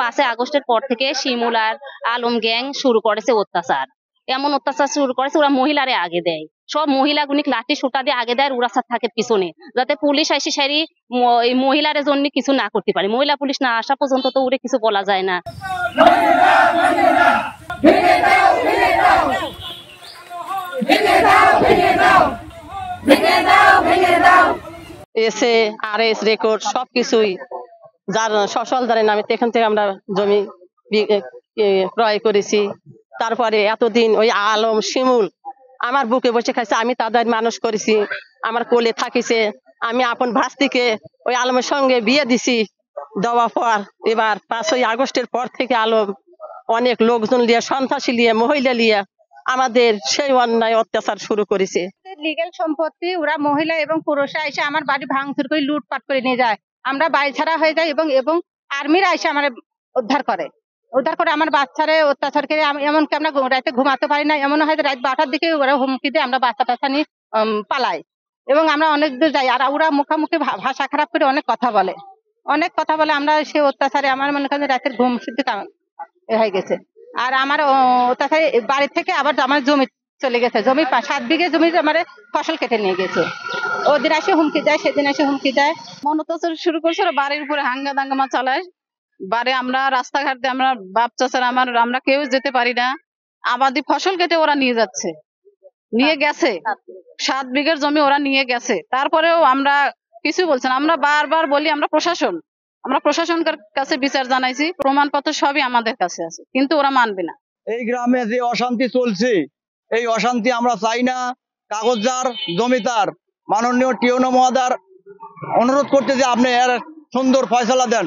5 আগস্টের পর থেকে শিমুল আর আলম গ্যাং শুরু করেছে অত্যাচার। এমন অত্যাচার শুরু করেছে, ওরা মহিলারে আগে দেয়, সব মহিলাগুনিক লাঠি সোটা দিয়ে আগে দেয়, আর ওরা থাকে পিছনে, যাতে পুলিশ এসে সারি এই মহিলার জন্য কিছু না করতে পারে। মহিলা পুলিশ না আসা পর্যন্ত তো ওরে কিছু বলা যায় না। এসে আরএস রেকর্ড সবকিছুই যার সচলদারের নামে এখান থেকে আমরা জমি ক্রয় করেছি। তারপরে এতদিন ওই আলম শিমুল আমার বুকে বসে খাইছে, আমি তাদের মানুষ করেছি, আমার কোলে থাকিছে। আমি আপন ভাস্তিকে ওই আলমের সঙ্গে বিয়ে দিছি। দেওয়া পর এবার 5ই আগস্টের পর থেকে আলম অনেক লোকজন লিয়ে, সন্ত্রাসী লিয়ে, মহিলা লিয়ে আমাদের সেই অন্যায় অত্যাচার শুরু করেছে। লিগ্যাল সম্পত্তি ওরা মহিলা এবং পুরুষরা এসে আমার বাড়ি ভাঙচুর করে লুটপাট করে নিয়ে যায়, আমরা বাড়ি ছাড়া হয়ে যাই এবং এবং আর্মিরা এসে আমার উদ্ধার করে আমার বাচ্চারে অত্যাচার করে। এমনকি আমরা রাতে ঘুমাতে পারি না, এমন হয় রাত 12টার দিকে ওরা হুমকি দিয়ে আমরা বাচ্চা টাচ্চা নিয়ে পালাই এবং আমরা অনেক দূর যাই। আর ওরা মুখামুখি ভাষা খারাপ করে অনেক কথা বলে। আমরা সে অত্যাচারে আমার মনে করেন রাতের ঘুম শুদ্ধ হয়ে গেছে। আর আমার অত্যাচারে বাড়ি থেকে আবার আমার জমি চলে গেছে, জমি 7 বিঘে জমি আমার ফসল কেটে নিয়ে গেছে। ওদিন এসে হুমকি দেয়, সেদিন এসে হুমকি দেয়। অত্যাচার শুরু করছে, ওরা বাড়ির উপরে হাঙ্গা দাঙ্গামা চালায়। বাড়ি আমরা রাস্তাঘাট দিয়ে আমরা বাপ চাচার আমরা কেউ যেতে পারি না। আবাদি ফসল কেটে ওরা নিয়ে যাচ্ছে, নিয়ে গেছে 7 বিঘের জমি ওরা নিয়ে গেছে। তারপরেও আমরা কিছু বলছেন, আমরা বারবার বলি আমরা প্রশাসনের কাছে বিচার জানাইছি, প্রমাণপত্র সবই আমাদের কাছে আছে, কিন্তু ওরা মানবে না। এই গ্রামে যে অশান্তি চলছে, এই অশান্তি আমরা চাই না। কাগজদার জমিদার মাননীয় টিওনো মহোদয় অনুরোধ করতে যে আপনি এর সুন্দর ফয়সালা দেন,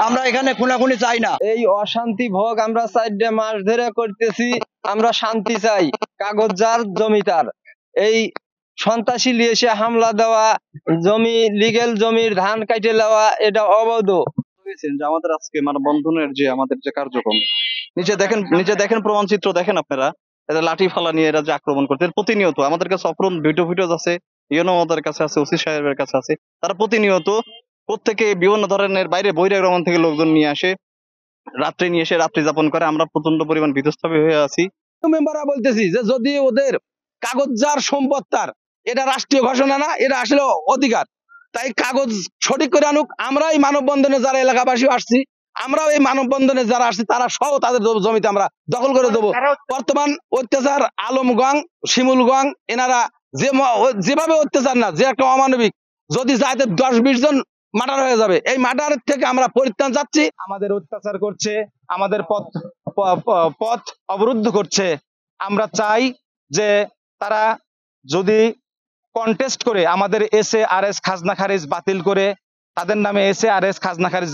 আমরা এখানে খুনাখুনি চাই না। এই অশান্তি ভোগ আমরা 4 মাস ধরে করতেছি, আমরা শান্তি চাই। কাগজদার জমিদার এই সন্ত্রাসী এসে হামলা দেওয়া, জমি লিগেল জমির ধান কাটে নেওয়া, এটা অবৈধ। আমাদের আজকে মানববন্ধনের যে আমাদের যে কার্যক্রম, নিচে দেখেন প্রমাণচিত্র দেখেন আপনারা, এরা লাঠি ফালা নিয়ে এরা যে আক্রমণ করছে প্রতিনিয়ত। আমাদের কাছে অপরণ ভিডিও আছে, ইউনো আমাদের কাছে আছে, ওসি সাহেবের কাছে আছে। তারা প্রতিনিয়ত প্রত্যেকে বিভিন্ন ধরনের বাইরে বহিরাগমন থেকে লোকজন নিয়ে আসে, রাত্রে নিয়ে এসে রাত্রি যাপন করে। আমরা প্রচন্ড পরিমাণ বিধ্বস্তাপী হয়ে আছি। মেম্বাররা বলতেছি যে যদি ওদের কাগজদার সম্পত্তার, এটা রাষ্ট্রীয় ঘোষণা না, এটা আসলে অধিকার, তাই কাগজ সঠিক করে আনুক। আমরা এই মানববন্ধনে যারা এলাকাবাসী আসছি, আমরাও এই মানববন্ধনে যারা আসছি, তারা সহ তাদের জমিতে আমরা দখল করে দেবো। বর্তমান অত্যাচার আলম গং, শিমুল গং, এনারা যেভাবে অত্যাচার না, যে একটা অমানবিক, যদি যাইতে 10-20 জন মার্ডার হয়ে যাবে, এই মার্ডারের থেকে আমরা পরিত্রাণ চাচ্ছি। আমাদের অত্যাচার করছে, আমাদের পথ অবরুদ্ধ করছে। আমরা চাই যে তারা যদি কন্টেস্ট করে আমাদের SARS খাজনা খারিজ বাতিল করে, তাদের নামে SARS খাজনা খারিজ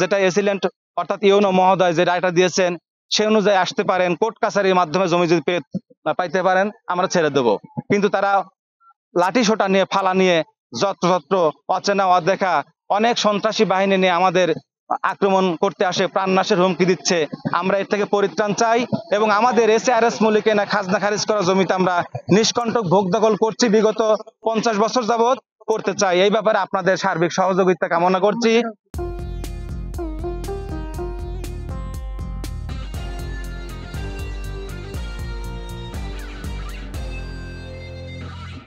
যেটা এসিলেন্ট অর্থাৎ ইউনো মহোদয় যে রায়টা দিয়েছেন, সে অনুযায়ী আসতে পারেন, কোর্ট কাছারির মাধ্যমে জমি যদি পাইতে পারেন, আমরা ছেড়ে দেবো। কিন্তু তারা লাঠি সোটা নিয়ে, ফালা নিয়ে, যত্রতত্র অচেনা অদেখা অনেক সন্ত্রাসী বাহিনী নিয়ে আমাদের আক্রমণ করতে আসে, প্রাণনাশের হুমকি দিচ্ছে। আমরা এর থেকে পরিত্রাণ চাই এবং আমাদের SARS মূলিকে না খাজনা খারিজ করা জমিতে আমরা নিষ্কণ্টক ভোগ দখল করছি, বিগত 50 বছর যাবৎ করতে চাই। এই ব্যাপারে আপনাদের সার্বিক সহযোগিতা কামনা করছি।